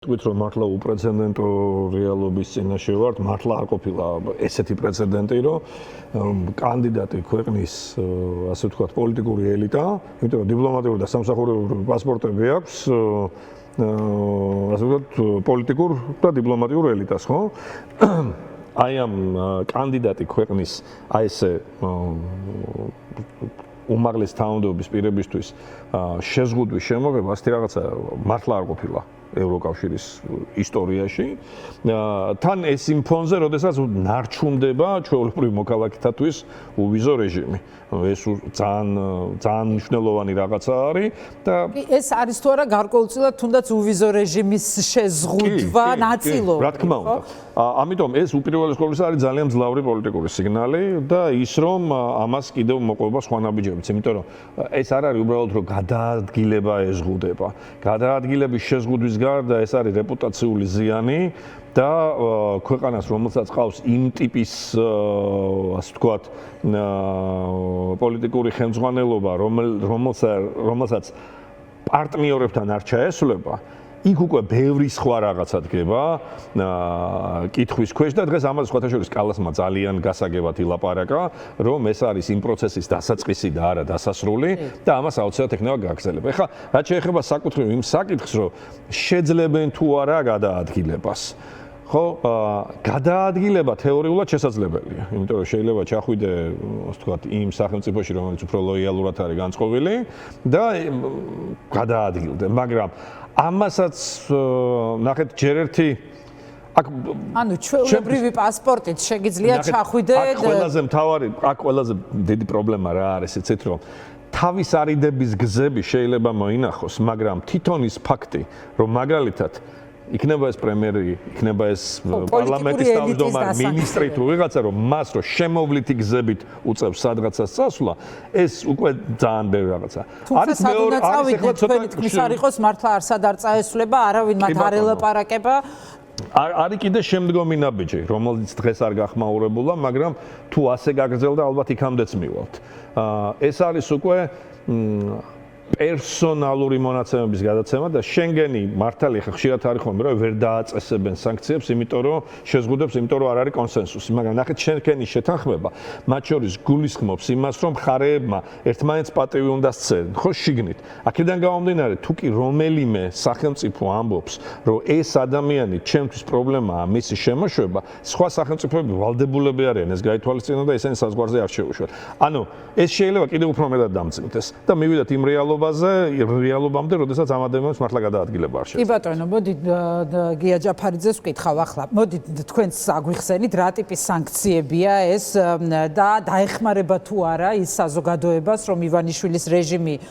Twit რომ მართლა უპრეცედენტო რეალობის წინაშე ვართ, მართლა არ ყოფილა ესეთი პრეცედენტი, რომ კანდიდატი ქვეყნის, ასე ვთქვათ, პოლიტიკური ელიტა, იმიტომ რომ დიპლომატიური და სამსახურებრივი პასპორტები აქვს, ასე ვთქვათ, პოლიტიკურ და დიპლომატიურ ელიტას, ხო? აი ამ კანდიდატი ქვეყნის აი ესე უმაღლეს თანამდებობის პირებისთვის შეზღუდვის შემოღება ასეთი რაღაცა მართლა არ ყოფილა ევროკავშირის ისტორიაში. თან ეს იმ ფონზე, როდესაც ნარჩუნდება ჩვეულებრივ მოქალაქეთათვის უვიზო რეჟიმი. ეს ძალიან მნიშვნელოვანი რაღაცა არის და ეს არის თუ არა გარკვეულწილად თუნდაც უვიზო რეჟიმის შეზღუდვა ნაწილობრივ. რა თქმა უნდა. ამიტომ ეს უპირველეს ყოვლისა არის ძალიან მძლავრი პოლიტიკური სიგნალი და ის რომ ამას კიდევ მოყვება სხვა ნაბიჯებიც, იმიტომ რომ ეს არ არის უბრალოდ რომ გადაადგილება ეზღუდება. გადაადგილების შეზღუდვის გარდა ეს არის რეპუტაციული ზიანი და ქვეყანას რომელსაც ყავს იმ ტიპის ასე ვთქვათ პოლიტიკური ხელმძღვანელობა რომელსაც პარტნიორებთან არ ჩაესვლება იქ უკვე ბევრი სხვა რაღაცა დგება კითხვის ქვეშ და დღეს ამაზე სხვათა შორის კალასმა ძალიან გასაგებად ილაპარაკა რომ ეს არის იმ პროცესის დასაწყისი და არა დასასრული და ამას აუცილებლად ექნება გაგრძელება. ეხლა რაც შეეხება საკუთრივ იმ საკითხს რომ შეძლებენ თუ არა გადაადგილებას ხო გადაადგილება თეორიულად შესაძლებელია, იმიტომ რომ შეიძლება ჩახვიდე, ასე ვთქვათ, იმ სახელმწიფოში, რომელიც უფრო ლოიალურად არის განწყობილი და გადაადგილდე, მაგრამ ამასაც ნახეთ ჯერ ერთი ანუ ჩვეულებრივი პასპორტით შეგიძლია ჩახვიდე აქ ყველაზე დიდი პრობლემა რა არის იცით რომ თავის არიდების გზები შეიძლება მოინახოს, მაგრამ თვითონ ის ფაქტი, რომ მაგალითად იქნება ეს პრემიერი, იქნება ეს პარლამენტის თავმჯდომარე, მინისტრი თუ ვიღაცა რომ მას რო შემოვლითი გზებით უწევს სადღაცას წასვლა, ეს უკვე ძალიან ბევრი რაღაცა. არის მეორე თქვენი თქმის არ იყოს მართლა არსად არ წაესვლება, არავინ მათ არ ელაპარაკება. არის კიდე შემდგომი ნაბიჯი, რომელიც დღეს არ გახმაურებულა, მაგრამ თუ ასე გაგრძელდა, ალბათ იქამდეც მივალთ. ეს არის უკვე პერსონალური მონაცემების გადაცემა და შენგენი მართალი ხშირად არის ხოლმე რომ ვერ დააწესებენ სანქციებს, იმიტომ რომ შეზღუდებს, იმიტომ რომ არ არის კონსენსუსი, მაგრამ ნახეთ შენგენი შეთანხმება მათ შორის გულისხმობს იმას, რომ მხარეებმა ერთმანეთს პატივი უნდა სცენ, ხო შიგნით. აქედან გამომდინარე, თუ კი რომელიმე სახელმწიფო ამბობს, რომ ეს ადამიანი ჩემთვის პრობლემაა, მისი შემოშვება, სხვა სახელმწიფოები ვალდებულები არიან ეს გაითვალისწინონ და ესენი საზღვარზე არ შეუშვათ. ანუ ეს შეიძლება კიდევ უფრო მეტად დამძიმდეს და მივიდათ იმ რეალობამდე, როდესაც ამ ადამიანს მართლა გადაადგილება არ შეეძლო. კი ბატონო, მოდი გია ჯაფარიძეს ვკითხავ ახლა. მოდი თქვენს აგვიხსენით, რა ტიპის სანქციებია ეს და დაეხმარება თუ არა ის საზოგადოებას, რომ ივანიშვილის რეჟიმი